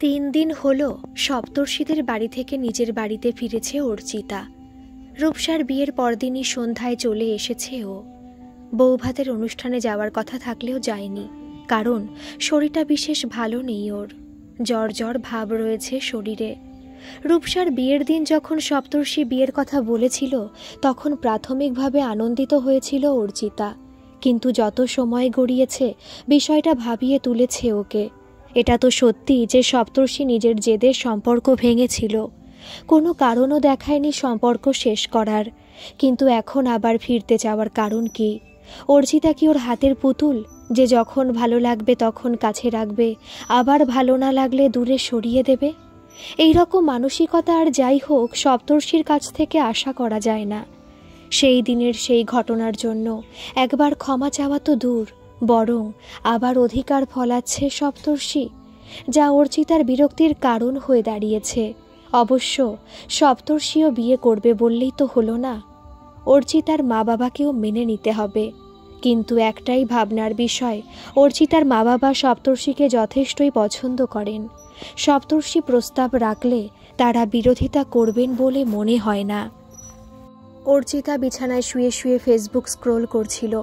3 দিন হলো সপ্তর্ষিদের বাড়ি থেকে নিজের বাড়িতে ফিরেছে অর্চিতা। রূপসার বিয়ের পরদিনই সন্ধ্যায় চলে এসেছে ও। বৌভাতের অনুষ্ঠানে যাওয়ার কথা থাকলেও যায়নি, কারণ শরীরটা বিশেষ ভালো নেই ওর। জ্বর জ্বর ভাব রয়েছে শরীরে। রূপসার বিয়ের দিন যখন সপ্তর্ষি বিয়ের কথা বলেছিল, তখন প্রাথমিকভাবে আনন্দিত হয়েছিল অর্চিতা, কিন্তু যত সময় গড়িয়েছে বিষয়টা ভাবিয়ে তুলেছে ওকে। এটা তো সত্যি যে সপ্তর্ষি নিজের জেদে সম্পর্ক ভেঙেছিল, কোনো কারণও দেখায়নি সম্পর্ক শেষ করার, কিন্তু এখন আবার ফিরতে চাওয়ার কারণ কি? অর্চিতা কি ওর হাতের পুতুল যে যখন ভালো লাগবে তখন কাছে রাখবে, আবার ভালো না লাগলে দূরে সরিয়ে দেবে? এই রকম মানসিকতা আর যাই হোক সপ্তর্ষির কাছ থেকে আশা করা যায় না। সেই দিনের সেই ঘটনার জন্য একবার ক্ষমা চাওয়া তো দূর, বরং আবার অধিকার ফলাচ্ছে সপ্তর্ষি, যা অর্চিতার বিরক্তির কারণ হয়ে দাঁড়িয়েছে। অবশ্য সপ্তর্ষিও বিয়ে করবে বললেই তো হলো না, অর্চিতার মা বাবাকেও মেনে নিতে হবে। কিন্তু একটাই ভাবনার বিষয়, অর্চিতার মা বাবা সপ্তর্ষিকে যথেষ্টই পছন্দ করেন। সপ্তর্ষি প্রস্তাব রাখলে তারা বিরোধিতা করবেন বলে মনে হয় না। অর্চিতা বিছানায় শুয়ে শুয়ে ফেসবুক স্ক্রোল করছিল।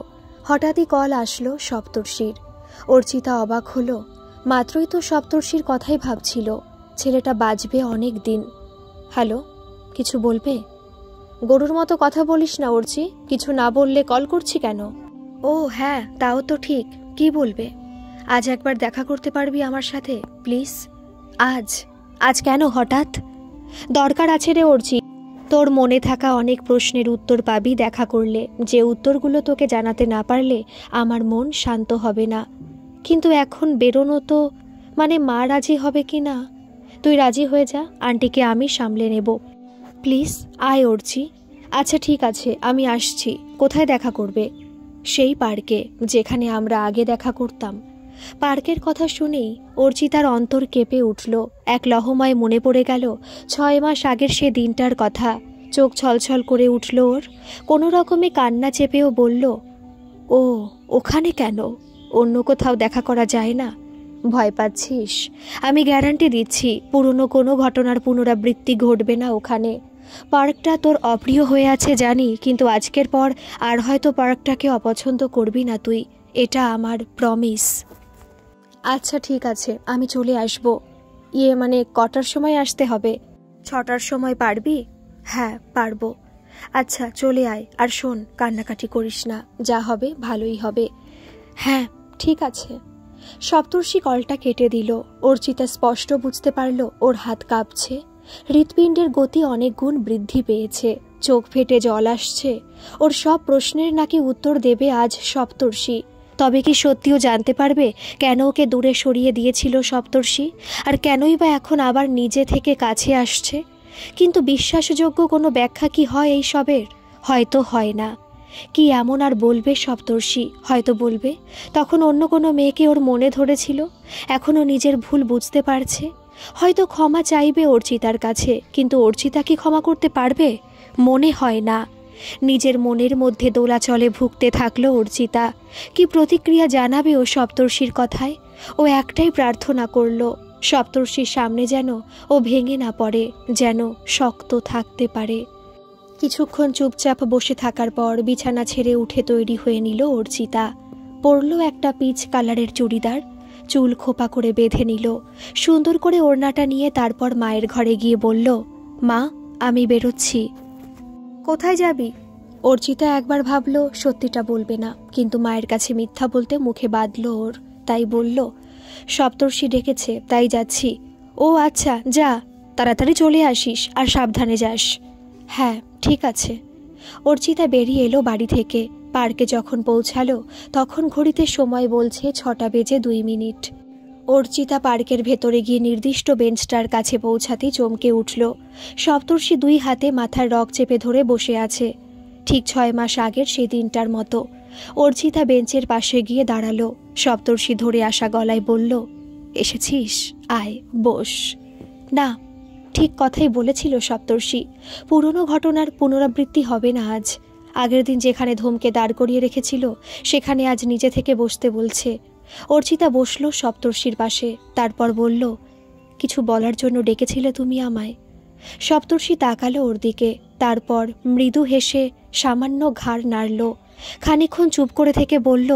হঠাৎই কল আসলো সপ্তর্ষির। অর্চিতা অবাক হলো, মাত্রই তো সপ্তর্ষির কথাই ভাবছিল। ছেলেটা বাজবে অনেক দিন। হ্যালো, কিছু বলবে? গরুর মতো কথা বলিস না অর্চি, কিছু না বললে কল করছি কেন? ও হ্যাঁ, তাও তো ঠিক। কি বলবে? আজ একবার দেখা করতে পারবি আমার সাথে প্লিজ? আজ? আজ কেন হঠাৎ? দরকার আছে রে অর্চি, তোর মনে থাকা অনেক প্রশ্নের উত্তর পাবি দেখা করলে। যে উত্তরগুলো তোকে জানাতে না পারলে আমার মন শান্ত হবে না। কিন্তু এখন বেরোনো তো, মানে মা রাজি হবে কি না? তুই রাজি হয়ে যা, আন্টিকে আমি সামলে নেব। প্লিজ আয় অর্চি। আচ্ছা ঠিক আছে, আমি আসছি। কোথায় দেখা করবে? সেই পার্কে যেখানে আমরা আগে দেখা করতাম। পার্কের কথা শুনেই অর্চিতার অন্তর কেঁপে উঠল। এক লহমায় মনে পড়ে গেল 6 মাস আগের সে দিনটার কথা। চোখ ছলছল করে উঠল ওর। কোনো রকমে কান্না চেপেও বলল, ও ওখানে কেন? অন্য কোথাও দেখা করা যায় না? ভয় পাচ্ছিস? আমি গ্যারান্টি দিচ্ছি পুরনো কোনো ঘটনার পুনরাবৃত্তি ঘটবে না ওখানে। পার্কটা তোর অপ্রিয় হয়ে আছে জানি, কিন্তু আজকের পর আর হয়তো পার্কটাকে অপছন্দ করবি না তুই। এটা আমার প্রমিস। আচ্ছা ঠিক আছে, আমি চলে আসব। মানে কটার সময় আসতে হবে? 6টার সময় পারবি? হ্যাঁ পারবো। আচ্ছা চলে আয়, আর শোন, কান্নাকাটি করিস না, যা হবে ভালোই হবে। হ্যাঁ ঠিক আছে। সপ্তর্ষি কলটা কেটে দিল। অর্চিতা স্পষ্ট বুঝতে পারল ওর হাত কাঁপছে। হৃৎপিণ্ডের গতি অনেক গুণ বৃদ্ধি পেয়েছে। চোখ ফেটে জল আসছে। ওর সব প্রশ্নের নাকি উত্তর দেবে আজ সপ্তর্ষি। তবে কি সত্যিও জানতে পারবে কেন ওকে দূরে সরিয়ে দিয়েছিল সপ্তর্ষি, আর কেনই বা এখন আবার নিজে থেকে কাছে আসছে? কিন্তু বিশ্বাসযোগ্য কোনো ব্যাখ্যা কি হয় এই সবের? হয়তো হয় না। কি এমন আর বলবে সপ্তর্ষি? হয়তো বলবে তখন অন্য কোনো মেয়েকে ওর মনে ধরেছিল, এখনও নিজের ভুল বুঝতে পারছে। হয়তো ক্ষমা চাইবে অর্চিতার কাছে, কিন্তু অর্চিতা কি ক্ষমা করতে পারবে? মনে হয় না। নিজের মনের মধ্যে দোলাচলে ভুগতে থাকলো অর্চিতা। কি প্রতিক্রিয়া জানাবে ও সপ্তর্ষির কথায়? ও একটাই প্রার্থনা করল, সপ্তর্ষির সামনে যেন ও ভেঙে না পড়ে, যেন শক্ত থাকতে পারে। কিছুক্ষণ চুপচাপ বসে থাকার পর বিছানা ছেড়ে উঠে তৈরি হয়ে নিল অর্চিতা। পরল একটা পিচ কালারের চুড়িদার, চুল খোপা করে বেঁধে নিল, সুন্দর করে ওড়নাটা নিয়ে তারপর মায়ের ঘরে গিয়ে বলল, মা আমি বেরোচ্ছি। কোথায় যাবি? অর্চিতা একবার ভাবল সত্যিটা বলবে না, কিন্তু মায়ের কাছে মিথ্যা বলতে মুখে বাঁধল ওর, তাই বলল, সপ্তর্ষি ডেকেছে তাই যাচ্ছি। ও আচ্ছা যা, তাড়াতাড়ি চলে আসিস, আর সাবধানে যাস। হ্যাঁ ঠিক আছে। অর্চিতা বেরিয়ে এলো বাড়ি থেকে। পার্কে যখন পৌঁছালো তখন ঘড়িতে সময় বলছে 6:02। অর্চিতা পার্কের ভেতরে গিয়ে নির্দিষ্ট বেঞ্চটার কাছে পৌঁছাতেই চমকে উঠল। সপ্তর্ষি 2 হাতে মাথার রগ চেপে ধরে বসে আছে, ঠিক 6 মাস আগের সেই দিনটার মতো। অর্চিতা বেঞ্চের পাশে গিয়ে দাঁড়ালো। সপ্তর্ষি ধরে আসা গলায় বলল, এসেছিস, আয় বস। না, ঠিক কথাই বলেছিল সপ্তর্ষি। পুরনো ঘটনার পুনরাবৃত্তি হবে না আজ। আগের দিন যেখানে ধমকে দাঁড় করিয়ে রেখেছিল সেখানে আজ নিজে থেকে বসতে বলছে। অর্চিতা বসল সপ্তর্ষির পাশে, তারপর বলল, কিছু বলার জন্য ডেকেছিলে তুমি আমায়? সপ্তর্ষি তাকালো ওর দিকে, তারপর মৃদু হেসে সামান্য ঘাড় নাড়ল। খানিকক্ষণ চুপ করে থেকে বলল,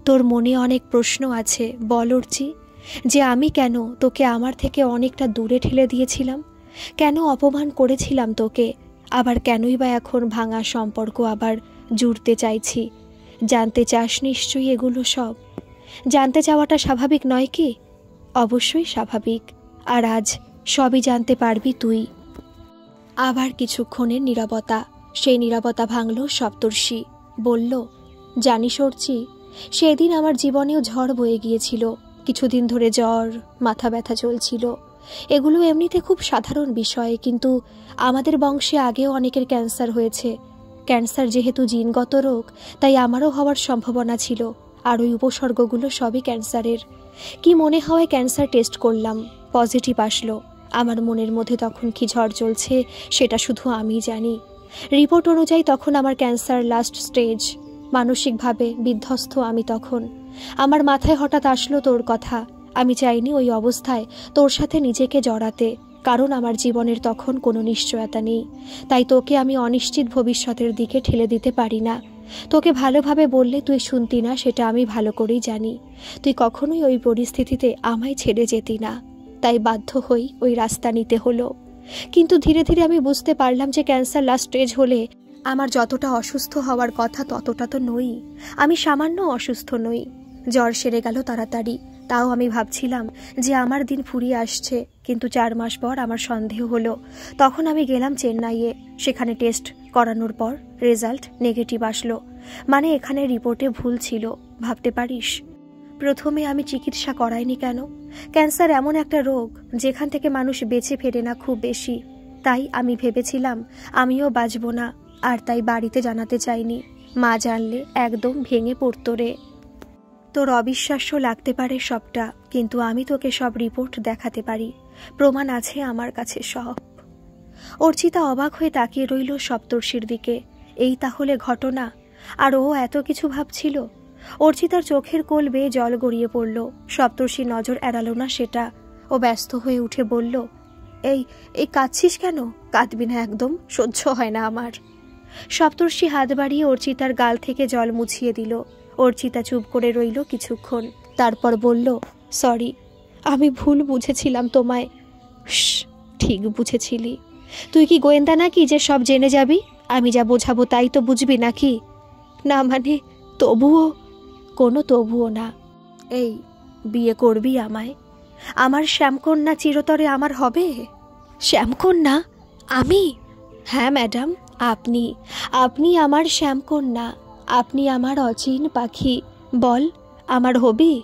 তোর মনে অনেক প্রশ্ন আছে, বল অর্চি। যে আমি কেন তোকে আমার থেকে অনেকটা দূরে ঠেলে দিয়েছিলাম, কেন অপমান করেছিলাম তোকে, আবার কেনই বা এখন ভাঙা সম্পর্ক আবার জুড়তে চাইছি। জানতে চাস নিশ্চয়ই এগুলো সব? জানতে চাওয়াটা স্বাভাবিক নয় কি? অবশ্যই স্বাভাবিক। আর আজ সবই জানতে পারবি তুই। আবার কিছুক্ষণের নীরবতা। সেই নীরবতা ভাঙল সপ্তর্ষি। বলল, জানিস অর্চি, সেদিন আমার জীবনেও ঝড় বয়ে গিয়েছিল। কিছুদিন ধরে জ্বর, মাথা ব্যথা চলছিল। এগুলো এমনিতে খুব সাধারণ বিষয়, কিন্তু আমাদের বংশে আগেও অনেকের ক্যান্সার হয়েছে। ক্যান্সার যেহেতু জিনগত রোগ, তাই আমারও হওয়ার সম্ভাবনা ছিল। আর ওই উপসর্গগুলো সবই ক্যান্সারের। কি মনে হয় ক্যান্সার টেস্ট করলাম, পজিটিভ আসলো। আমার মনের মধ্যে তখন কি ঝড় চলছে সেটা শুধু আমিই জানি। রিপোর্ট অনুযায়ী তখন আমার ক্যান্সার লাস্ট স্টেজ। মানসিকভাবে বিধ্বস্ত আমি তখন। আমার মাথায় হঠাৎ আসলো তোর কথা। আমি চাইনি ওই অবস্থায় তোর সাথে নিজেকে জড়াতে, কারণ আমার জীবনের তখন কোনো নিশ্চয়তা নেই। তাই তোকে আমি অনিশ্চিত ভবিষ্যতের দিকে ঠেলে দিতে পারি না। তোকে ভালোভাবে বললে তুই শুনতি না, সেটা আমি ভালো করেই জানি। তুই কখনোই ওই পরিস্থিতিতে আমায় ছেড়ে যেতি না, তাই বাধ্য হই ওই রাস্তা নিতে হলো। কিন্তু ধীরে ধীরে আমি বুঝতে পারলাম যে ক্যান্সার লাস্ট স্টেজ হলে আমার যতটা অসুস্থ হওয়ার কথা ততটা তো নই। আমি সামান্য অসুস্থ নই। জ্বর সেরে গেল তাড়াতাড়ি, তাও আমি ভাবছিলাম যে আমার দিন ফুরিয়ে আসছে। কিন্তু 4 মাস পর আমার সন্দেহ হলো। তখন আমি গেলাম চেন্নাইয়ে। সেখানে টেস্ট করানোর পর রেজাল্ট নেগেটিভ আসলো। মানে এখানে রিপোর্টে ভুল ছিল, ভাবতে পারিস। প্রথমে আমি চিকিৎসা করাইনি কেন? ক্যান্সার এমন একটা রোগ যেখান থেকে মানুষ বেঁচে ফেরে না খুব বেশি। তাই আমি ভেবেছিলাম আমিও বাঁচব না, আর তাই বাড়িতে জানাতে চাইনি। মা জানলে একদম ভেঙে পড়তো রে। তোর অবিশ্বাস্য লাগতে পারে সবটা, কিন্তু আমি তোকে সব রিপোর্ট দেখাতে পারি। প্রমাণ আছে আমার কাছে সব। অর্চিতা অবাক হয়ে তাকিয়ে রইল সপ্তর্ষির দিকে। এই তাহলে ঘটনা? আর ও এত কিছু ভাবছিল? অর্চিতার চোখের কোল বেয়ে জল গড়িয়ে পড়ল। সপ্তর্ষি নজর এড়ালো না সেটা। ও ব্যস্ত হয়ে উঠে বলল, এই কাঁদছিস কেন? কাঁদবি না একদম, সহ্য হয় না আমার। সপ্তর্ষি হাত বাড়িয়ে অর্চিতার গাল থেকে জল মুছিয়ে দিল। অর্চিতা চুপ করে রইল কিছুক্ষণ, তারপর বলল, সরি, আমি ভুল বুঝেছিলাম তোমায়। ঠিক বুঝেছিলি? তুই কি গোয়েন্দা নাকি যে সব জেনে যাবি? আমি যা বোঝাবো তাই তো বুঝবি নাকি? না মানে তবুও। কোনো তবুও না। এই, বিয়ে করবি আমায়? আমার শ্যামকন্যা চিরতরে আমার হবে। শ্যামকন্যা? আমি? হ্যাঁ ম্যাডাম, আপনি আমার শ্যামকন্যা। আপনি আমার অচিন পাখি। বল, আমার হবি?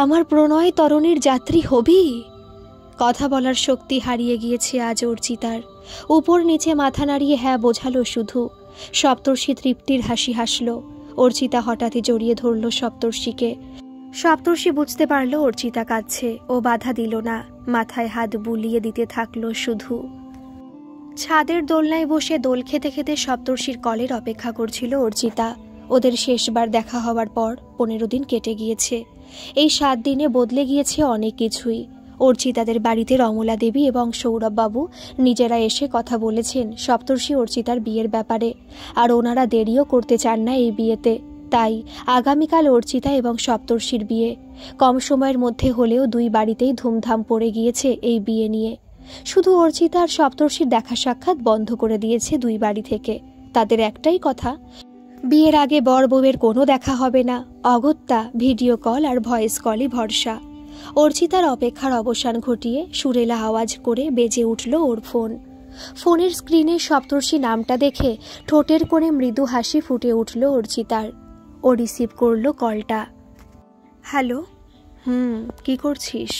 আমার প্রণয় তরণীর যাত্রী হবি? কথা বলার শক্তি হারিয়ে গিয়েছে আজ অর্চিতার। উপর নিচে মাথা নাড়িয়ে হ্যাঁ বোঝালো শুধু। সপ্তর্ষি তৃপ্তির হাসি হাসল। অর্চিতা হঠাৎই জড়িয়ে ধরল সপ্তর্ষিকে। সপ্তর্ষি বুঝতে পারল অর্চিতা কাঁদছে। ও বাধা দিল না, মাথায় হাত বুলিয়ে দিতে থাকলো শুধু। ছাদের দোলনায় বসে দোল খেতে খেতে সপ্তর্ষির কলের অপেক্ষা করছিল অর্চিতা। ওদের শেষবার দেখা হওয়ার পর 15 দিন কেটে গিয়েছে। এই 7 দিনে বদলে গিয়েছে অনেক কিছুই। অর্চিতাদের বাড়িতে রমলা দেবী এবং সৌরভবাবু নিজেরা এসে কথা বলেছেন সপ্তর্ষি অর্চিতার বিয়ের ব্যাপারে। আর ওনারা দেরিও করতে চান না এই বিয়েতে। তাই আগামীকাল অর্চিতা এবং সপ্তর্ষির বিয়ে। কম সময়ের মধ্যে হলেও 2 বাড়িতেই ধুমধাম পড়ে গিয়েছে এই বিয়ে নিয়ে। শুধু অর্চিতা আর সপ্তর্ষির দেখা সাক্ষাৎ বন্ধ করে দিয়েছে 2 বাড়ি থেকে। তাদের একটাই কথা, বিয়ের আগে বর বউয়ের কোনো দেখা হবে না। অগত্যা ভিডিও কল আর ভয়েস কলই ভরসা। অর্চিতার অপেক্ষার অবসান ঘটিয়ে সুরেলা আওয়াজ করে বেজে উঠল ওর ফোন। ফোনের স্ক্রিনে সপ্তর্ষি নামটা দেখে ঠোঁটের কোণে মৃদু হাসি ফুটে উঠল অর্চিতার। ও রিসিভ করলো কলটা। হ্যালো। কি করছিস?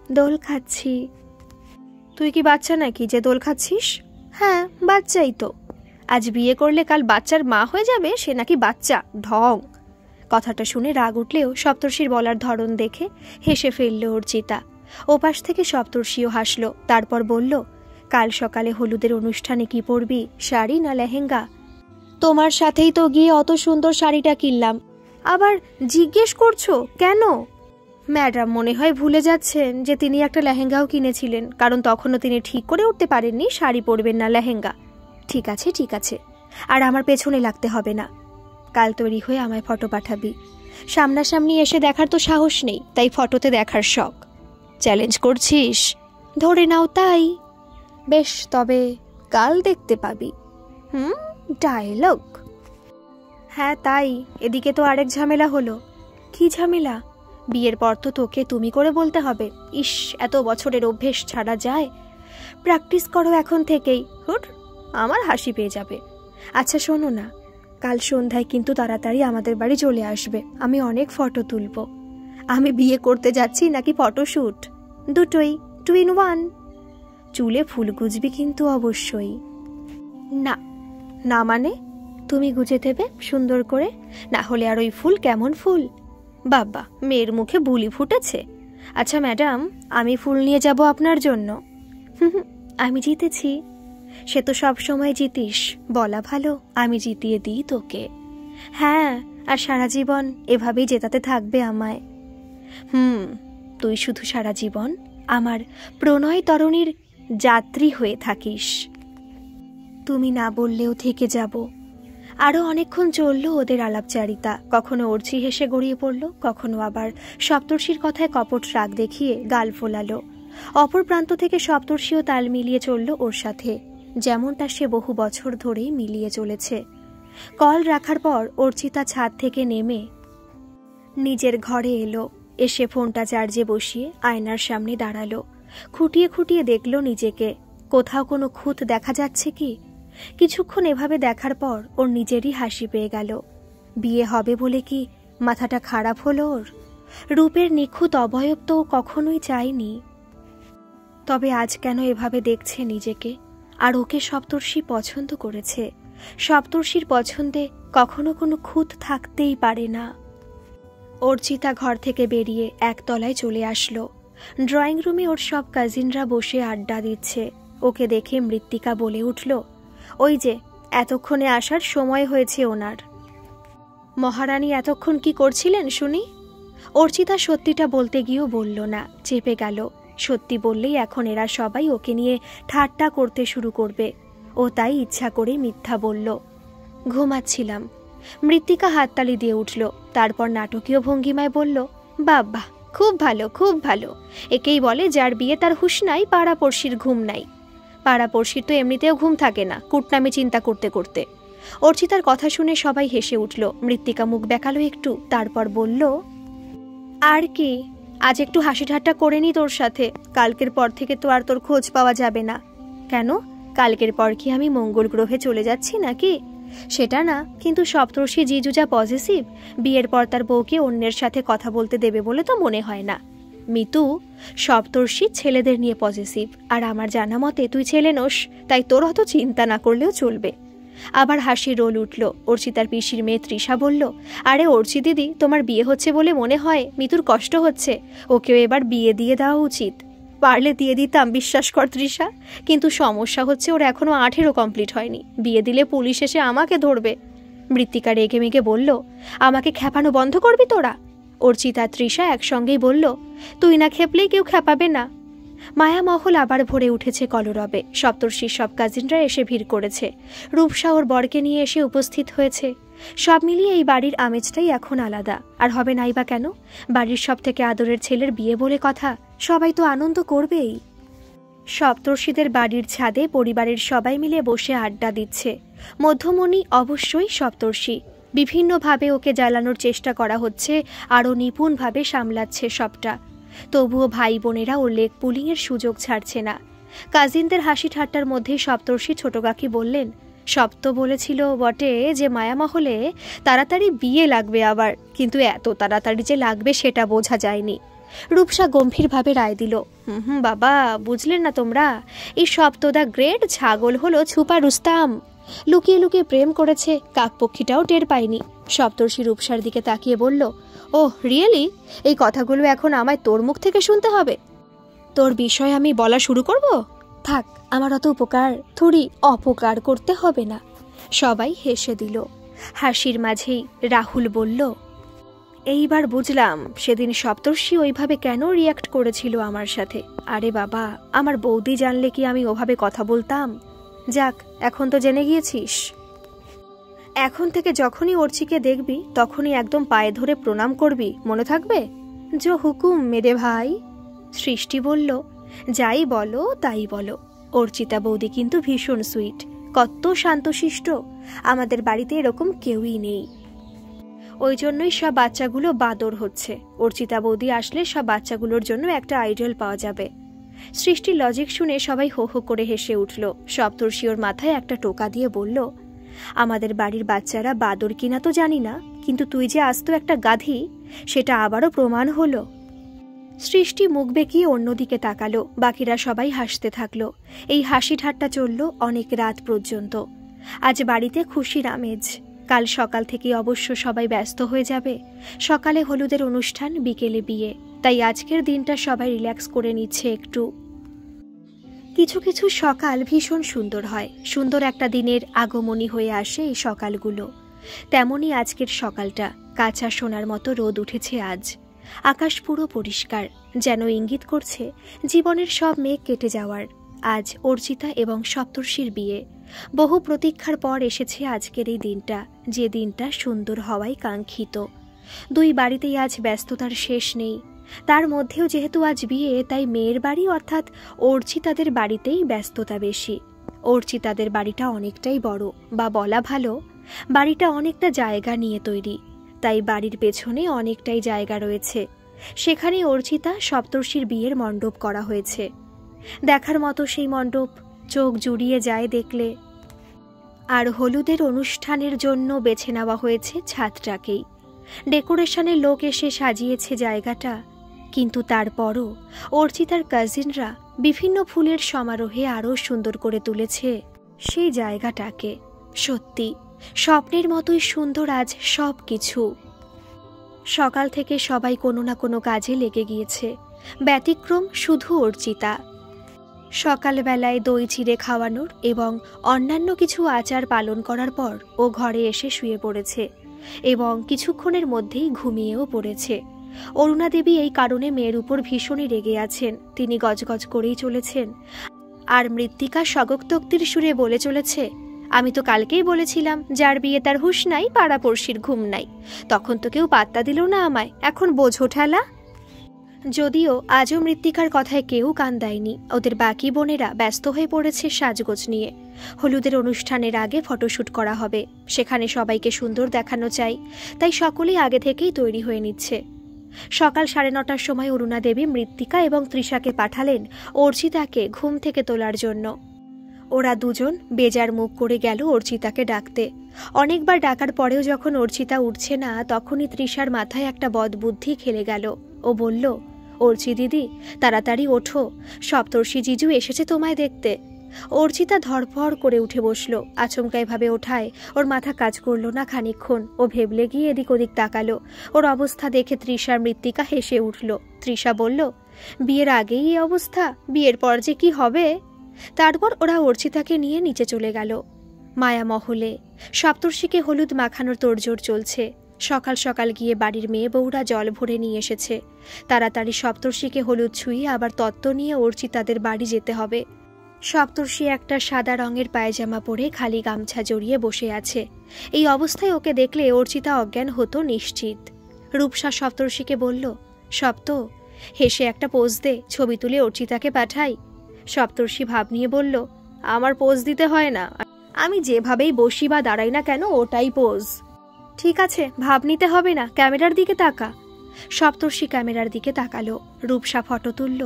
দোল খাচ্ছি। তুই কি বাচ্চা নাকি যে দোল খাচ্ছিস? হ্যাঁ, বাচ্চাই তো। আজ বিয়ে করলে কাল বাচ্চার মা হয়ে যাবে, সে নাকি বাচ্চা, ঢং। কথাটা শুনে রাগ উঠলেও সপ্তর্ষির বলার ধরন দেখে হেসে ফেলল অর্চিতা। ওপাশ থেকে সপ্তর্ষিও হাসল। তারপর বলল, কাল সকালে হলুদের অনুষ্ঠানে কি পরবি, শাড়ি না লেহেঙ্গা? তোমার সাথেই তো গিয়ে অত সুন্দর শাড়িটা কিনলাম, আবার জিজ্ঞেস করছো কেন? ম্যাডাম মনে হয় ভুলে যাচ্ছেন যে তিনি একটা লেহেঙ্গাও কিনেছিলেন, কারণ তখনও তিনি ঠিক করে উঠতে পারেননি শাড়ি পরবেন না লেহেঙ্গা। ঠিক আছে ঠিক আছে, আর আমার পেছনে লাগতে হবে না। কাল তৈরি হয়ে আমায় ফটো পাঠাবি। সামনাসামনি এসে দেখার তো সাহস নেই, তাই ফটোতে দেখার শখ। চ্যালেঞ্জ করছিস? ধরে নাও তাই। বেশ, তবে কাল দেখতে পাবি। ডায়লগ। হ্যাঁ তাই। এদিকে তো আরেক ঝামেলা হলো। কি ঝামেলা? বিয়ের পর তো তোকে তুমি করে বলতে হবে। ইস, এত বছরের অভ্যেস ছাড়া যায়? প্র্যাকটিস করো এখন থেকেই। হুট, আমার হাসি পেয়ে যাবে। আচ্ছা শোনো না, কাল সন্ধ্যায় কিন্তু তাড়াতাড়ি আমাদের বাড়ি চলে আসবে। আমি অনেক ফটো তুলব। আমি বিয়ে করতে যাচ্ছি নাকি ফটোশ্যুট? দুটোই, 2 in 1। চুলে ফুল গুজবি কিন্তু অবশ্যই। না না মানে? তুমি গুজে দেবে সুন্দর করে, না হলে আর ওই ফুল কেমন ফুল? বাবা, মেয়ের মুখে বুলি ফুটেছে। আচ্ছা ম্যাডাম, আমি ফুল নিয়ে যাব আপনার জন্য। আমি জিতেছি। সে তো সব সময় জিতিস, বলা ভালো আমি জিতিয়ে দিই তোকে। হ্যাঁ, আর সারা জীবন এভাবেই জেতাতে থাকবে আমায়। তুই শুধু সারা জীবন আমার প্রণয় তরণীর যাত্রী হয়ে থাকিস। তুমি না বললেও থেকে যাব। আরও অনেকক্ষণ চলল ওদের আলাপচারিতা। কখনো অর্চি হেসে গড়িয়ে পড়ল, কখনো আবার সপ্তর্ষির কথায় কপট রাগ দেখিয়ে গাল ফোলালো। অপর প্রান্ত থেকে সপ্তর্ষিও তাল মিলিয়ে চলল ওর সাথে, যেমনটা সে বহু বছর ধরেই মিলিয়ে চলেছে। কল রাখার পর অর্চিতা ছাদ থেকে নেমে নিজের ঘরে এলো। এসে ফোনটা চার্জে বসিয়ে আয়নার সামনে দাঁড়ালো। খুঁটিয়ে খুঁটিয়ে দেখল নিজেকে, কোথাও কোনো খুঁত দেখা যাচ্ছে কি। কিছুক্ষণ এভাবে দেখার পর ওর নিজেরই হাসি পেয়ে গেল। বিয়ে হবে বলে কি মাথাটা খারাপ হলো ওর? রূপের নিখুঁত অবয়ব তো কখনোই চায়নি। তবে আজ কেন এভাবে দেখছে নিজেকে? আর ওকে সপ্তর্ষি পছন্দ করেছে। সপ্তর্ষির পছন্দে কখনো কোনো খুঁত থাকতেই পারে না। অর্চিতা ঘর থেকে বেরিয়ে একতলায় চলে আসলো। ড্রয়িং রুমে ওর সব কাজিনরা বসে আড্ডা দিচ্ছে। ওকে দেখে মৃত্তিকা বলে উঠল, ওই যে এতক্ষণে আসার সময় হয়েছে ওনার। মহারানী এতক্ষণ কি করছিলেন শুনি? অর্চিতা সত্যিটা বলতে গিয়েও বলল না, চেপে গেল। সত্যি বললেই এখন এরা সবাই ওকে নিয়ে ঠাট্টা করতে শুরু করবে। ও তাই ইচ্ছা করে মিথ্যা বলল। ঘুমাচ্ছিলাম। মৃত্তিকা হাততালি দিয়ে উঠল, তারপর নাটকীয় ভঙ্গিমায় বলল, বাবা, খুব ভালো খুব ভালো। একেই বলে যার বিয়ে তার হুঁশ নাই, পাড়াপড়শির ঘুম নাই। পাড়াপড়শির তো এমনিতেও ঘুম থাকে না, কুটনামি চিন্তা করতে করতে। অর্চিতার কথা শুনে সবাই হেসে উঠল। মৃত্তিকা মুখ বেঁকালো একটু, তারপর বলল, আর কি, আজ একটু হাসি ঠাট্টা করে নি তোর সাথে। কালকের পর থেকে তো আর তোর খোঁজ পাওয়া যাবে না। কেন? কালকের পর কি আমি মঙ্গল গ্রহে চলে যাচ্ছি নাকি? সেটা না, কিন্তু সপ্তর্ষি জিজু যা পজিটিভ, বিয়ের পর তার বউকে অন্যের সাথে কথা বলতে দেবে বলে তো মনে হয় না। মিতু, সপ্তর্ষি ছেলেদের নিয়ে পজিটিভ, আর আমার জানা মতে তুই ছেলে নোস, তাই তোর অত চিন্তা না করলেও চলবে। আবার হাসির রোল উঠল। অর্চিতার পিসির মেয়ে তৃষা বলল, আরে অর্চি দিদি, তোমার বিয়ে হচ্ছে বলে মনে হয় মিতুর কষ্ট হচ্ছে। ওকেও এবার বিয়ে দিয়ে দেওয়া উচিত। পারলে দিয়ে দিতাম, বিশ্বাস কর তৃষা, কিন্তু সমস্যা হচ্ছে ওর এখনো 18 কমপ্লিট হয়নি। বিয়ে দিলে পুলিশ এসে আমাকে ধরবে। মৃত্তিকা রেগে মেগে বলল, আমাকে খেপানো বন্ধ করবি তোরা? অর্চিতা তৃষা একসঙ্গেই বলল, তুই না খেপলেই কেউ খেপাবে না। মায়ামহল আবার ভরে উঠেছে কলরবে। সপ্তর্ষির সব কাজিনরা এসে ভিড় করেছে। রূপসা ওর বরকে নিয়ে এসে উপস্থিত হয়েছে। সব মিলিয়ে এই বাড়ির আমেজটাই এখন আলাদা। আর হবে নাই বা কেন? বাড়ির সব থেকে আদরের ছেলের বিয়ে বলে কথা, সবাই তো আনন্দ করবেই। সপ্তর্ষিদের বাড়ির ছাদে পরিবারের সবাই মিলে বসে আড্ডা দিচ্ছে। মধ্যমণি অবশ্যই সপ্তর্ষি। বিভিন্নভাবে ওকে জ্বালানোর চেষ্টা করা হচ্ছে, আরও নিপুণভাবে সামলাচ্ছে সবটা। তবুও ভাই বোনেরা ওর লেগ পুলিংয়ের সুযোগ ছাড়ছে না। কাজিনদের হাসি ঠাট্টার মধ্যেই সপ্তর্ষি ছোট কাকি বললেন, সপ্ত বলেছিল বটে যে মায়ামহলে তাড়াতাড়ি বিয়ে লাগবে আবার, কিন্তু এত তাড়াতাড়ি যে লাগবে সেটা বোঝা যায়নি। রূপসা গম্ভীরভাবে রায় দিল, বাবা, বুঝলেন না তোমরা? এই সপ্তদা গ্রেট ছাগল হলো ছুপা রুস্তাম। লুকিয়ে লুকিয়ে প্রেম করেছে, কাকপক্ষীটাও টের পায়নি। সপ্তর্ষি রূপসার দিকে তাকিয়ে বলল, ওহ রিয়েলি? এই কথাগুলো এখন আমায় তোর মুখ থেকে শুনতে হবে? তোর বিষয় আমি বলা শুরু করব? থাক, আমার অত উপকার থুড়ি অপকার করতে হবে না। সবাই হেসে দিল। হাসির মাঝেই রাহুল বলল, এইবার বুঝলাম সেদিন সপ্তর্ষি ওইভাবে কেন রিয়াক্ট করেছিল আমার সাথে। আরে বাবা, আমার বৌদি জানলে কি আমি ওভাবে কথা বলতাম? যাক, এখন তো জেনে গিয়েছিস। এখন থেকে যখনই অর্চিকে দেখবি তখনই একদম পায়ে ধরে প্রণাম করবি, মনে থাকবে? জো হুকুম মেরে ভাই। সৃষ্টি বলল, যাই বলো তাই বলো, অর্চিতা বৌদি কিন্তু ভীষণ সুইট, কত শান্তশিষ্ট, আমাদের বাড়িতে এরকম কেউই নেই। ওই জন্যই সব বাচ্চাগুলো বাদর হচ্ছে। অর্চিতা বৌদি আসলে সব বাচ্চাগুলোর জন্য একটা আইডল পাওয়া যাবে। সৃষ্টির লজিক শুনে সবাই হো হো করে হেসে উঠল। সপ্তর্ষি ওর মাথায় একটা টোকা দিয়ে বলল, আমাদের বাড়ির বাচ্চারা বাদর কিনা তো জানি না, কিন্তু তুই যে আস্ত একটা গাধি সেটা আবারও প্রমাণ হলো। সৃষ্টি মুখ বেঁকিয়ে অন্যদিকে তাকালো। বাকিরা সবাই হাসতে থাকলো। এই হাসি ঠাট্টা চলল অনেক রাত পর্যন্ত। আজ বাড়িতে খুশির আমেজ। কাল সকাল থেকে অবশ্য সবাই ব্যস্ত হয়ে যাবে। সকালে হলুদের অনুষ্ঠান, বিকেলে বিয়ে, তাই আজকের দিনটা সবাই রিল্যাক্স করে নিচ্ছে একটু। কিছু কিছু সকাল ভীষণ সুন্দর হয়, সুন্দর একটা দিনের আগমনী হয়ে আসে এই সকালগুলো। তেমনই আজকের সকালটা, কাঁচা সোনার মতো রোদ উঠেছে আজ। আকাশ পুরো পরিষ্কার, যেন ইঙ্গিত করছে জীবনের সব মেঘ কেটে যাওয়ার। আজ অর্চিতা এবং সপ্তর্ষির বিয়ে। বহু প্রতীক্ষার পর এসেছে আজকের এই দিনটা, যে দিনটা সুন্দর হওয়াই কাঙ্ক্ষিত। দুই বাড়িতেই আজ ব্যস্ততার শেষ নেই। তার মধ্যেও যেহেতু আজ বিয়ে, তাই মেয়ের বাড়ি অর্থাৎ অর্চিতাদের বাড়িতেই ব্যস্ততা বেশি। অর্চিতাদের বাড়িটা অনেকটাই বড়, বা বলা ভালো বাড়িটা অনেকটা জায়গা নিয়ে তৈরি, তাই বাড়ির পেছনে অনেকটাই জায়গা রয়েছে। সেখানে অর্চিতা সপ্তর্ষির বিয়ের মণ্ডপ করা হয়েছে। দেখার মতো সেই মণ্ডপ, চোখ জুড়িয়ে যায় দেখলে। আর হলুদের অনুষ্ঠানের জন্য বেছে নেওয়া হয়েছে ছাদটাকেই। ডেকোরেশনের লোক এসে সাজিয়েছে জায়গাটা, কিন্তু তারপরও অর্চিতার কাজিনরা বিভিন্ন ফুলের সমারোহে আরও সুন্দর করে তুলেছে সেই জায়গাটাকে। সত্যি স্বপ্নের মতোই সুন্দর আজ সব কিছু। সকাল থেকে সবাই কোনো না কোনো কাজে লেগে গিয়েছে, ব্যতিক্রম শুধু অর্চিতা। সকালবেলায় দই চিড়ে খাওয়ানোর এবং অন্যান্য কিছু আচার পালন করার পর ও ঘরে এসে শুয়ে পড়েছে এবং কিছুক্ষণের মধ্যেই ঘুমিয়েও পড়েছে। অরুণা দেবী এই কারণে মেয়ের উপর ভীষণই রেগে আছেন। তিনি গজগজ করেই চলেছেন। আর মৃত্তিকা স্বগোক্তোক্তির সুরে বলে চলেছে, আমি তো কালকেই বলেছিলাম যার বিয়ে তার হুঁশ নাই, পাড়াপড়শির ঘুম নাই, তখন তো কেউ পাত্তা দিল না আমায়, এখন বোঝো ঠেলা। যদিও আজও মৃত্তিকার কথায় কেউ কান দেয়নি। ওদের বাকি বোনেরা ব্যস্ত হয়ে পড়েছে সাজগোজ নিয়ে। হলুদের অনুষ্ঠানের আগে ফটোশ্যুট করা হবে, সেখানে সবাইকে সুন্দর দেখানো চাই, তাই সকলেই আগে থেকেই তৈরি হয়ে নিচ্ছে। সকাল 9:30টার সময় অরুণা দেবী মৃত্তিকা এবং তৃষাকে পাঠালেন অর্চিতাকে ঘুম থেকে তোলার জন্য। ওরা দুজন বেজার মুখ করে গেল অর্চিতাকে ডাকতে। অনেকবার ডাকার পরেও যখন অর্চিতা উঠছে না, তখনই তৃষার মাথায় একটা বদবুদ্ধি খেলে গেল। ও বলল, অর্চি দিদি তাড়াতাড়ি ওঠো, সপ্তর্ষি জিজু এসেছে তোমায় দেখতে। অর্চিতা ধরফর করে উঠে বসলো। আচমকা এভাবে ওঠায় ওর মাথা কাজ করলো না খানিকক্ষণ। ও ভেবলে গিয়ে এদিক ওদিক তাকালো। ওর অবস্থা দেখে তৃষার মৃত্তিকা হেসে উঠল। তৃষা বলল, বিয়ের আগেই এই অবস্থা, বিয়ের পর যে কি হবে। তারপর ওরা অর্চিতাকে নিয়ে নিচে চলে গেল। মায়ামহলে সপ্তর্ষিকে হলুদ মাখানোর তোড়জোড় চলছে। সকাল সকাল গিয়ে বাড়ির মেয়ে বউরা জল ভরে নিয়ে এসেছে। তাড়াতাড়ি সপ্তর্ষিকে হলুদ ছুঁয়ে আবার তত্ত্ব নিয়ে অর্চিতাদের বাড়ি যেতে হবে। সপ্তর্ষি একটা সাদা রঙের পায়জামা পরে খালি গামছা জড়িয়ে বসে আছে। এই অবস্থায় ওকে দেখলে অর্চিতা অজ্ঞান হতো নিশ্চিত। রূপসা সপ্তর্ষিকে বলল, সপ্ত হেসে একটা পোজ দে, ছবি তুলে অর্চিতাকে পাঠাই। সপ্তর্ষি ভাব নিয়ে বলল, আমার পোজ দিতে হয় না, আমি যেভাবেই বসি বা দাঁড়াই না কেন ওটাই পোজ। ঠিক আছে, ভাব নিতে হবে না, ক্যামেরার দিকে তাকা। সপ্তর্ষি ক্যামেরার দিকে তাকালো। রূপসা ফটো তুলল,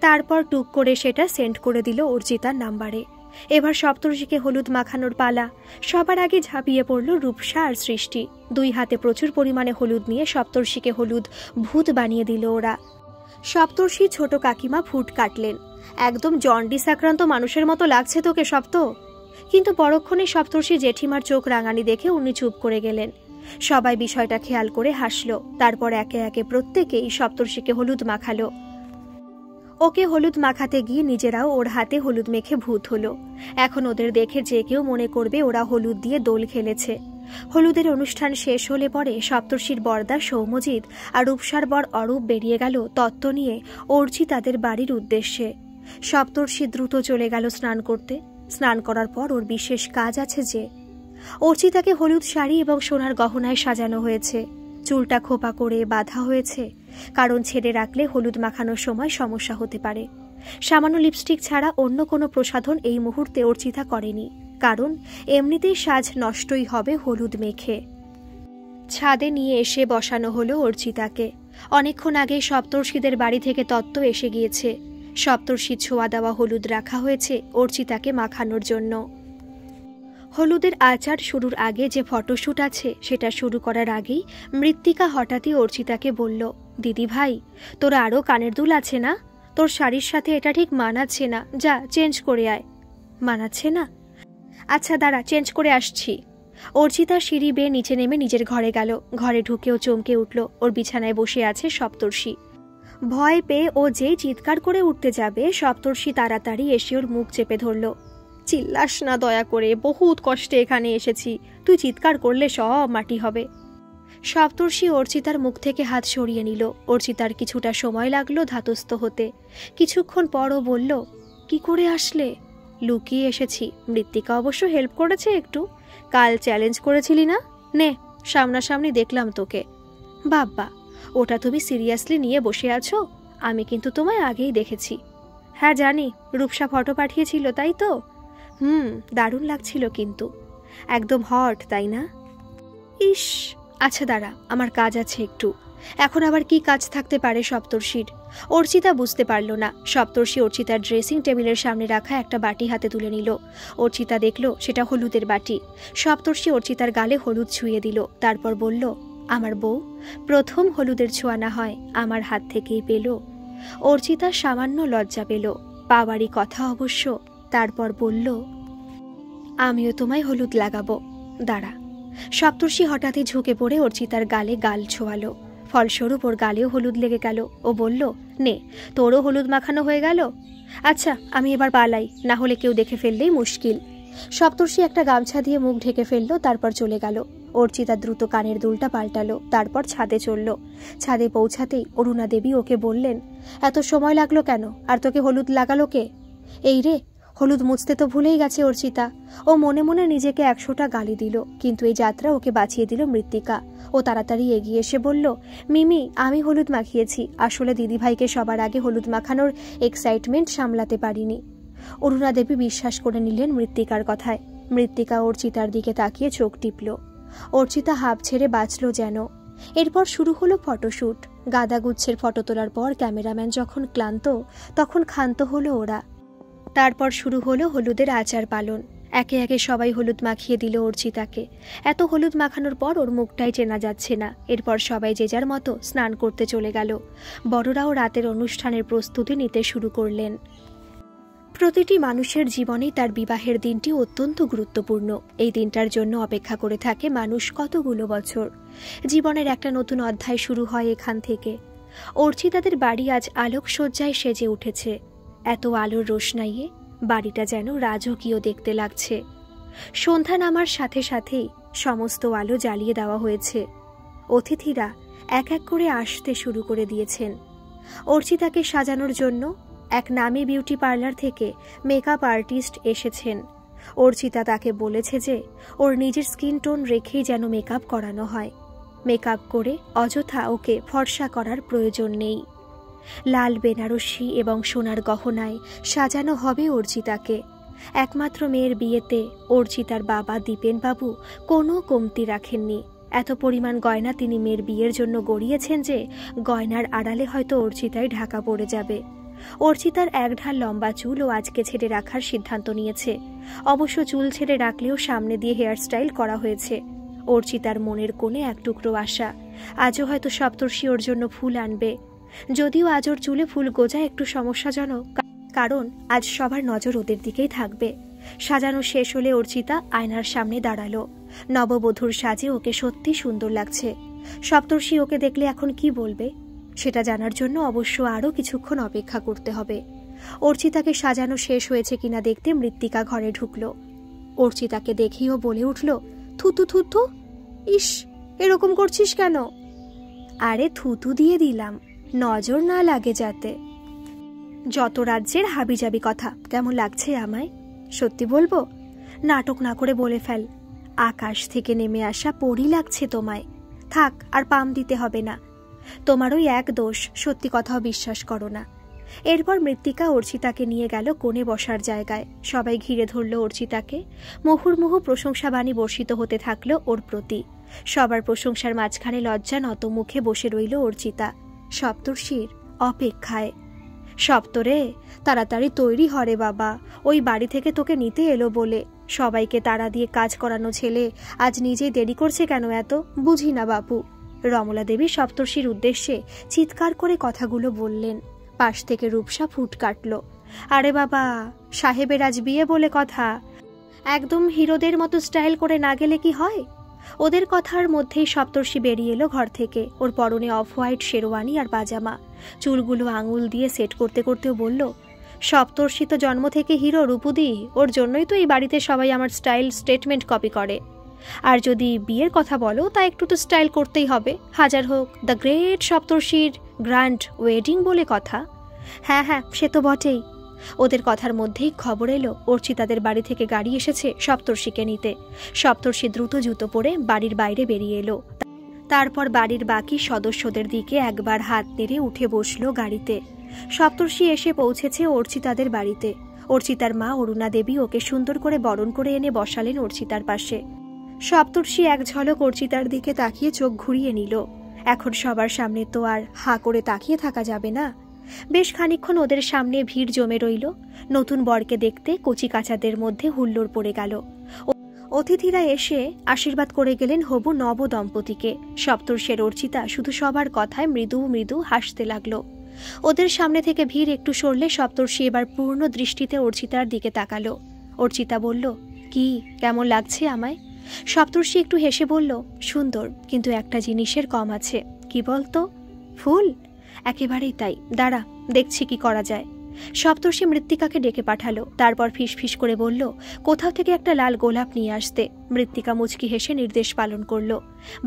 তারপর টুক করে সেটা সেন্ড করে দিল অর্চিতার নাম্বারে। এবার সপ্তর্ষিকে হলুদ মাখানোর পালা। সবার আগে ঝাঁপিয়ে পড়ল রূপসা আর সৃষ্টি। দুই হাতে প্রচুর পরিমাণে হলুদ নিয়ে সপ্তর্ষিকে হলুদ ভূত বানিয়ে দিল ওরা। সপ্তর্ষি ছোট কাকিমা ফুট কাটলেন, একদম জন্ডিস আক্রান্ত মানুষের মতো লাগছে তোকে সপ্ত। কিন্তু পরক্ষণে সপ্তর্ষি জেঠিমার চোখ রাঙানি দেখে উনি চুপ করে গেলেন। সবাই বিষয়টা খেয়াল করে হাসল। তারপর একে একে প্রত্যেকেই সপ্তর্ষিকে হলুদ মাখালো। ওকে হলুদ মাখাতে গিয়ে নিজেরাও ওর হাতে হলুদ মেখে ভূত হলো। এখন ওদের দেখে যে কেউ মনে করবে ওরা হলুদ দিয়ে দোল খেলেছে। হলুদের অনুষ্ঠান শেষ হলে পরে সপ্তর্ষির বরদা সৌম্যজিৎ আর রূপসার বর অরূপ বেরিয়ে গেল তত্ত্ব নিয়ে অর্চিতাদের বাড়ির উদ্দেশ্যে। সপ্তর্ষি দ্রুত চলে গেল স্নান করতে। স্নান করার পর ওর বিশেষ কাজ আছে যে অর্চিতাকে হলুদ শাড়ি এবং সোনার গহনায় সাজানো হয়েছে। চুলটা খোপা করে বাঁধা হয়েছে, কারণ ছেড়ে রাখলে হলুদ মাখানোর সময় সমস্যা হতে পারে। সামান্য লিপস্টিক ছাড়া অন্য কোনো প্রসাধন এই মুহূর্তে অর্চিতা করেনি, কারণ এমনিতেই সাজ নষ্টই হবে হলুদ মেখে। ছাদে নিয়ে এসে বসানো হলো অর্চিতাকে। অনেকক্ষণ আগে সপ্তর্ষিদের বাড়ি থেকে তত্ত্ব এসে গিয়েছে। সপ্তর্ষি ছোঁয়া দেওয়া হলুদ রাখা হয়েছে অর্চিতাকে মাখানোর জন্য। হলুদের আচার শুরুর আগে যে ফটোশ্যুট আছে সেটা শুরু করার আগেই মৃত্তিকা হঠাৎই অর্চিতাকে বলল, দিদি ভাই, তোর আরও কানের দুল আছে না? তোর শাড়ির সাথে এটা ঠিক মানাচ্ছে না, যা চেঞ্জ করে আয়। মানাচ্ছে না? আচ্ছা দাঁড়া, চেঞ্জ করে আসছি। অর্চিতা সিঁড়ি বেয়ে নিচে নেমে নিজের ঘরে গেল। ঘরে ঢুকেও চমকে উঠল, ওর বিছানায় বসে আছে সপ্তর্ষি। ভয় পেয়ে ও যেই চিৎকার করে উঠতে যাবে, সপ্তর্ষি তাড়াতাড়ি এসে ওর মুখ চেপে ধরল। চিল্লাস না দয়া করে, বহুত কষ্টে এখানে এসেছি, তুই চিৎকার করলে সব মাটি হবে। সপ্তর্ষি অর্চিতার মুখ থেকে হাত সরিয়ে নিল। অর্চিতার কিছুটা সময় লাগলো ধাতস্থ হতে। কিছুক্ষণ পরও বলল, কি করে আসলে? লুকিয়ে এসেছি। মৃত্তিকা অবশ্য হেল্প করেছে একটু। কাল চ্যালেঞ্জ করেছিলি না? নে, সামনাসামনি দেখলাম তোকে। বাবা, ওটা তুমি সিরিয়াসলি নিয়ে বসে আছো? আমি কিন্তু তোমায় আগেই দেখেছি। হ্যাঁ জানি, রূপসা ফটো পাঠিয়েছিল তাই তো? দারুণ লাগছিল কিন্তু, একদম হট তাই না? ইস, আচ্ছা দাঁড়া, আমার কাজ আছে একটু। এখন আবার কি কাজ থাকতে পারে সপ্তর্ষির? অর্চিতা বুঝতে পারল না। সপ্তর্ষি অর্চিতার ড্রেসিং টেবিলের সামনে রাখা একটা বাটি হাতে তুলে নিল। অর্চিতা দেখল সেটা হলুদের বাটি। সপ্তর্ষি অর্চিতার গালে হলুদ ছুঁয়ে দিল, তারপর বলল, আমার বউ প্রথম হলুদের ছোঁয়া না হয় আমার হাত থেকেই পেল। অর্চিতা সামান্য লজ্জা পেল, পাওয়ারই কথা অবশ্য। তারপর বলল, আমিও তোমায় হলুদ লাগাবো, দাঁড়া। সপ্তর্ষি হঠাৎই ঝুঁকে পড়ে অর্চিতার গালে গাল ছোঁয়ালো। ফলস্বরূপ ওর গালেও হলুদ লেগে গেল। ও বলল, নে, তোরও হলুদ মাখানো হয়ে গেল। আচ্ছা, আমি এবার পালাই, না হলে কেউ দেখে ফেললেই মুশকিল। সপ্তর্ষি একটা গামছা দিয়ে মুখ ঢেকে ফেললো, তারপর চলে গেল। অর্চিতা দ্রুত কানের দুলটা পাল্টালো, তারপর ছাদে চলল। ছাদে পৌঁছাতেই অরুণা দেবী ওকে বললেন, এত সময় লাগলো কেন? আর তোকে হলুদ লাগালো কে? এই রে, হলুদ মুছতে তো ভুলেই গেছে অর্চিতা। ও মনে মনে নিজেকে 100টা গালি দিল, কিন্তু এই যাত্রা ওকে বাঁচিয়ে দিল মৃত্তিকা। ও তাড়াতাড়ি এগিয়ে এসে বলল, মিমি, আমি হলুদ মাখিয়েছি। আসলে দিদিভাইকে সবার আগে হলুদ মাখানোর এক্সাইটমেন্ট সামলাতে পারিনি। অরুণা দেবী বিশ্বাস করে নিলেন মৃত্তিকার কথায়। মৃত্তিকা অর্চিতার দিকে তাকিয়ে চোখ টিপল। অর্চিতা হাঁপ ছেড়ে বাঁচল যেন। এরপর শুরু হলো ফটোশ্যুট। গাদাগুচ্ছের ফটো তোলার পর ক্যামেরাম্যান যখন ক্লান্ত, তখন ক্ষান্ত হলো ওরা। তারপর শুরু হলো হলুদের আচার পালন। একে একে সবাই হলুদ মাখিয়ে দিল অর্চিতাকে। এত হলুদ মাখানোর পর ওর মুখটাই চেনা যাচ্ছে না। এরপর সবাই যে যার মতো স্নান করতে চলে গেল। বড়রাও রাতের অনুষ্ঠানের প্রস্তুতি নিতে শুরু করলেন। প্রতিটি মানুষের জীবনেই তার বিবাহের দিনটি অত্যন্ত গুরুত্বপূর্ণ। এই দিনটার জন্য অপেক্ষা করে থাকে মানুষ কতগুলো বছর। জীবনের একটা নতুন অধ্যায় শুরু হয় এখান থেকে। অর্চিতাদের বাড়ি আজ আলোকসজ্জায় সেজে উঠেছে। এত আলোর রোশনাইয়ে বাড়িটা যেন রাজকীয় দেখতে লাগছে। সন্ধ্যা নামার সাথে সাথেই সমস্ত আলো জ্বালিয়ে দেওয়া হয়েছে। অতিথিরা এক এক করে আসতে শুরু করে দিয়েছেন। অর্চিতাকে সাজানোর জন্য এক নামী বিউটি পার্লার থেকে মেকআপ আর্টিস্ট এসেছেন। অর্চিতা তাকে বলেছে যে ওর নিজের স্কিন টোন রেখেই যেন মেকআপ করানো হয়। মেকআপ করে অযথা ওকে ফর্সা করার প্রয়োজন নেই। লাল বেনারসি এবং সোনার গহনায় সাজানো হবে অর্চিতাকে। একমাত্র মেয়ের বিয়েতে অর্চিতার বাবা দীপেনবাবু কোনো কমতি রাখেননি। এত পরিমাণ গয়না তিনি মেয়ের বিয়ের জন্য গড়িয়েছেন যে গয়নার আড়ালে হয়তো অর্চিতায় ঢাকা পড়ে যাবে। অর্চিতার এক ঢাল লম্বা চুলও আজকে ছেড়ে রাখার সিদ্ধান্ত নিয়েছে। অবশ্য চুল ছেড়ে রাখলেও সামনে দিয়ে হেয়ারস্টাইল করা হয়েছে। অর্চিতার মনের কোণে এক টুকরো আশা, আজও হয়তো সপ্তর্ষি ওর জন্য ফুল আনবে। যদিও আজ ওর চুলে ফুল গোজা একটু সমস্যাজনক, কারণ আজ সবার নজর ওদের দিকেই থাকবে। সাজানো শেষ হলে অর্চিতা আয়নার সামনে দাঁড়ালো। নববধূর সাজে ওকে সত্যি সুন্দর লাগছে। সপ্তর্ষি ওকে দেখলে এখন কি বলবে? সেটা জানার জন্য অবশ্য আরও কিছুক্ষণ অপেক্ষা করতে হবে। অর্চিতাকে সাজানো শেষ হয়েছে কিনা দেখতে মৃত্তিকা ঘরে ঢুকল। অর্চিতাকে দেখেও বলে উঠল, থুতু থুতু, ইস এরকম করছিস কেন? আরে থুতু দিয়ে দিলাম, নজর না লাগে যাতে। যত রাজ্যের হাবিজাবি কথা, কেমন লাগছে আমায়? সত্যি বলবো? নাটক না করে বলে ফেল। আকাশ থেকে নেমে আসা পরী লাগছে তোমায়। থাক, আর পাম দিতে হবে না। তোমার ওই এক দোষ, সত্যি কথাও বিশ্বাস করো না। এরপর মৃত্তিকা অর্চিতাকে নিয়ে গেল কোণে বসার জায়গায়। সবাই ঘিরে ধরল অর্চিতাকে। মুহুর্মুহু প্রশংসাবাণী বর্ষিত হতে থাকলো ওর প্রতি। সবার প্রশংসার মাঝখানে লজ্জা নত মুখে বসে রইল অর্চিতা, সপ্তর্ষির অপেক্ষায়। সপ্তরে, তাড়াতাড়ি তৈরি হরে বাবা, ওই বাড়ি থেকে তোকে নিতে এলো বলে। সবাইকে তাড়া দিয়ে কাজ করানো ছেলে আজ নিজেই দেরি করছে কেন এত, বুঝি না বাপু। রমলা দেবী সপ্তর্ষির উদ্দেশ্যে চিৎকার করে কথাগুলো বললেন। পাশ থেকে রূপসা ফুট কাটল, আরে বাবা, সাহেবের আজ বিয়ে বলে কথা, একদম হিরোদের মতো স্টাইল করে না গেলে কি হয়? ওদের কথার মধ্যেই সপ্তর্ষি বেরিয়ে এলো ঘর থেকে। ওর পরনে অফ হোয়াইট শেরওয়ানি আর পাজামা। চুলগুলো আঙুল দিয়ে সেট করতে করতেও বলল, সপ্তর্ষি তো জন্ম থেকে হিরো রূপুদি, ওর জন্যই তো এই বাড়িতে সবাই আমার স্টাইল স্টেটমেন্ট কপি করে। আর যদি বিয়ের কথা বলো, তা একটু তো স্টাইল করতেই হবে, হাজার হোক দ্য গ্রেট সপ্তর্ষির গ্র্যান্ড ওয়েডিং বলে কথা। হ্যাঁ হ্যাঁ, সে তো বটেই। ওদের কথার মধ্যেই খবর এলো অর্চিতাদের বাড়ি থেকে গাড়ি এসেছে সপ্তর্ষিকে নিতে। সপ্তর্ষি দ্রুত জুতো পরে বাড়ির বাইরে বেরিয়ে এলো। তারপর বাড়ির বাকি সদস্যদের দিকে একবার হাত নেড়ে উঠে বসলো গাড়িতে। সপ্তর্ষি এসে পৌঁছেছে অর্চিতাদের বাড়িতে। অর্চিতার মা অরুণা দেবী ওকে সুন্দর করে বরণ করে এনে বসালেন অর্চিতার পাশে। সপ্তর্ষি এক ঝলক অর্চিতার দিকে তাকিয়ে চোখ ঘুরিয়ে নিল। এখন সবার সামনে তো আর হা করে তাকিয়ে থাকা যাবে না। বেশ খানিকক্ষণ ওদের সামনে ভিড় জমে রইল। নতুন বরকে দেখতে কচি কাচাদের মধ্যে হুল্লোড় পড়ে গেল। অতিথিরা এসে আশীর্বাদ করে গেলেন হবু নব দম্পতিকে। সপ্তর্ষের অর্চিতা শুধু সবার কথায় মৃদু মৃদু হাসতে লাগলো। ওদের সামনে থেকে ভিড় একটু সরলে সপ্তর্ষি এবার পূর্ণ দৃষ্টিতে অর্চিতার দিকে তাকালো। অর্চিতা বলল, কি কেমন লাগছে আমায়? সপ্তর্ষি একটু হেসে বলল, সুন্দর, কিন্তু একটা জিনিসের কম আছে। কি বলতো? ফুল? একেবারেই তাই, দাঁড়া দেখছি কি করা যায়। সপ্তর্ষি মৃত্তিকাকে ডেকে পাঠালো। তারপর ফিসফিস করে বলল, কোথাও থেকে একটা লাল গোলাপ নিয়ে আসতে। মৃত্তিকা মুচকি হেসে নির্দেশ পালন করল।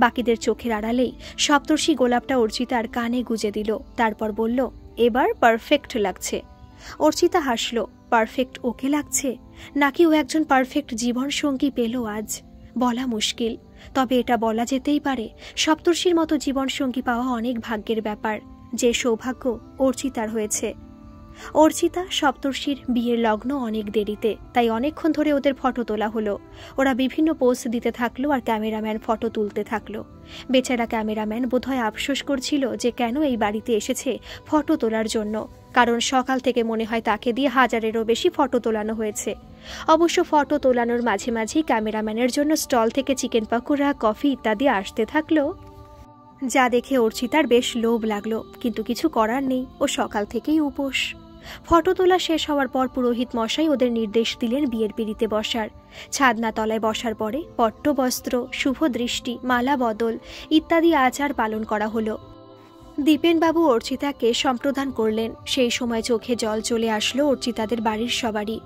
বাকিদের চোখের আড়ালেই সপ্তর্ষি গোলাপটা অর্চিতার কানে গুজে দিল। তারপর বলল, এবার পারফেক্ট লাগছে। অর্চিতা হাসল, পারফেক্ট ওকে লাগছে নাকি ও একজন পারফেক্ট জীবন সঙ্গী পেল আজ, বলা মুশকিল। তবে এটা বলা যেতেই পারে, সপ্তর্ষির মতো জীবন সঙ্গী পাওয়া অনেক ভাগ্যের ব্যাপার, যে সৌভাগ্য অর্চিতার হয়েছে। অর্চিতা সপ্তর্ষির বিয়ের লগ্ন অনেক দেরিতে, তাই অনেকক্ষণ ধরে ওদের ফটো তোলা হলো। ওরা বিভিন্ন পোজ দিতে থাকলো আর ক্যামেরাম্যান ফটো তুলতে থাকলো। বেচারা ক্যামেরাম্যান বোধহয় আফসোস করছিল যে কেন এই বাড়িতে এসেছে ফটো তোলার জন্য, কারণ সকাল থেকে মনে হয় তাকে দিয়ে 1000-এরও বেশি ফটো তোলানো হয়েছে। অবশ্য ফটো তোলানোর মাঝে মাঝেই ক্যামেরাম্যানের জন্য স্টল থেকে চিকেন পকোড়া, কফি ইত্যাদি আসতে থাকলো, যা দেখে অর্চিতার বেশ লোভ লাগলো। কিন্তু কিছু করার নেই, ও সকাল থেকেই উপোস। ফটো তোলা শেষ হওয়ার পর পুরোহিত মশাই ওদের নির্দেশ দিলেন বিয়ের পিঁড়িতে বসার। ছাদনা তলায় বসার পরে পট্টবস্ত্র, শুভ দৃষ্টি, মালা বদল ইত্যাদি আচার পালন করা হলো। দীপেনবাবু অর্চিতাকে সম্প্রদান করলেন। সেই সময় চোখে জল চলে আসলো অর্চিতাদের বাড়ির সবারই।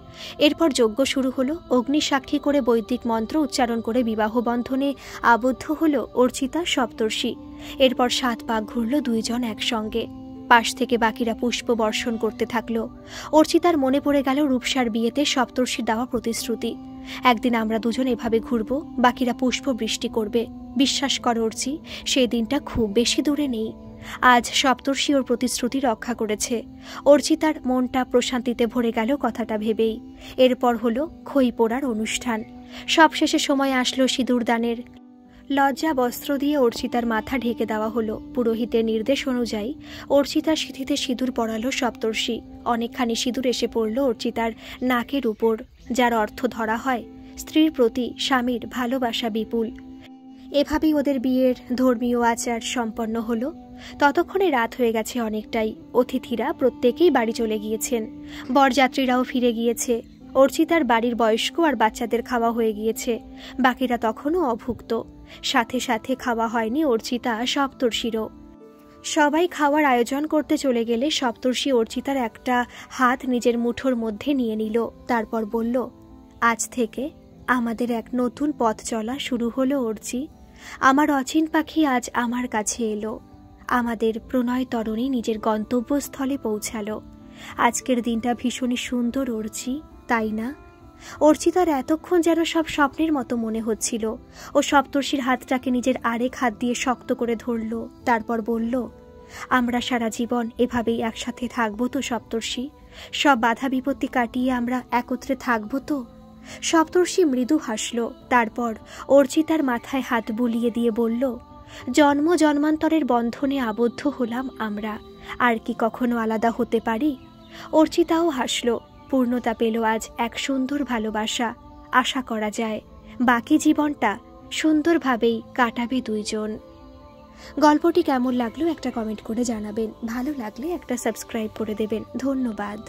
এরপর যজ্ঞ শুরু হলো। অগ্নি সাক্ষী করে বৈদিক মন্ত্র উচ্চারণ করে বিবাহ বন্ধনে আবদ্ধ হলো অর্চিতা সপ্তর্ষি। এরপর 7 পাক ঘুরল দুইজন একসঙ্গে। পাশ থেকে বাকিরা পুষ্প বর্ষণ করতে থাকলো। অর্চিতার মনে পড়ে গেল রূপসার বিয়েতে সপ্তর্ষির দেওয়া প্রতিশ্রুতি, একদিন আমরা দুজন এভাবে ঘুরব, বাকিরা পুষ্প বৃষ্টি করবে। বিশ্বাস কর অর্চি, সেই দিনটা খুব বেশি দূরে নেই। আজ সপ্তর্ষি ওর প্রতিশ্রুতি রক্ষা করেছে। অর্চিতার মনটা প্রশান্তিতে ভরে গেল কথাটা ভেবেই। এরপর হলো খই পোড়ার অনুষ্ঠান। সবশেষে সময় আসলো সিঁদুরদানের। লজ্জা বস্ত্র দিয়ে অর্চিতার মাথা ঢেকে দেওয়া হলো। পুরোহিতের নির্দেশ অনুযায়ী অর্চিতার সিঁথিতে সিঁদুর পরালো সপ্তর্ষি। অনেকখানি সিঁদুর এসে পড়ল অর্চিতার নাকের উপর, যার অর্থ ধরা হয় স্ত্রীর প্রতি স্বামীর ভালোবাসা বিপুল। এভাবেই ওদের বিয়ের ধর্মীয় আচার সম্পন্ন হলো। ততক্ষণে রাত হয়ে গেছে অনেকটাই। অতিথিরা প্রত্যেকেই বাড়ি চলে গিয়েছেন। বরযাত্রীরাও ফিরে গিয়েছে। অর্চিতার বাড়ির বয়স্ক আর বাচ্চাদের খাওয়া হয়ে গিয়েছে, বাকিরা তখনও অভুক্ত। সাথে সাথে খাওয়া হয়নি অর্চিতা সপ্তর্ষিরও। সবাই খাওয়ার আয়োজন করতে চলে গেলে সপ্তর্ষি অর্চিতার একটা হাত নিজের মুঠোর মধ্যে নিয়ে নিল। তারপর বলল, আজ থেকে আমাদের এক নতুন পথ চলা শুরু হলো অর্চি। আমার অচিন পাখি আজ আমার কাছে এলো। আমাদের প্রণয় তরণী নিজের গন্তব্যস্থলে পৌঁছালো। আজকের দিনটা ভীষণই সুন্দর অর্চি, তাই না? অর্চিতার এতক্ষণ যেন সব স্বপ্নের মতো মনে হচ্ছিল। ও সপ্তর্ষির হাতটাকে নিজের আরেক হাত দিয়ে শক্ত করে ধরল। তারপর বলল, আমরা সারা জীবন এভাবেই একসাথে থাকবো তো সপ্তর্ষি? সব বাধা বিপত্তি কাটিয়ে আমরা একত্রে থাকবো তো? সপ্তর্ষি মৃদু হাসল। তারপর অর্চিতার মাথায় হাত বুলিয়ে দিয়ে বলল, জন্ম জন্মান্তরের বন্ধনে আবদ্ধ হলাম আমরা, আর কি কখনো আলাদা হতে পারি? অর্চিতাও হাসল। পূর্ণতা পেল আজ এক সুন্দর ভালোবাসা। আশা করা যায় বাকি জীবনটা সুন্দরভাবেই কাটাবে দুইজন। গল্পটি কেমন লাগলো একটা কমেন্ট করে জানাবেন। ভালো লাগলে একটা সাবস্ক্রাইব করে দেবেন। ধন্যবাদ।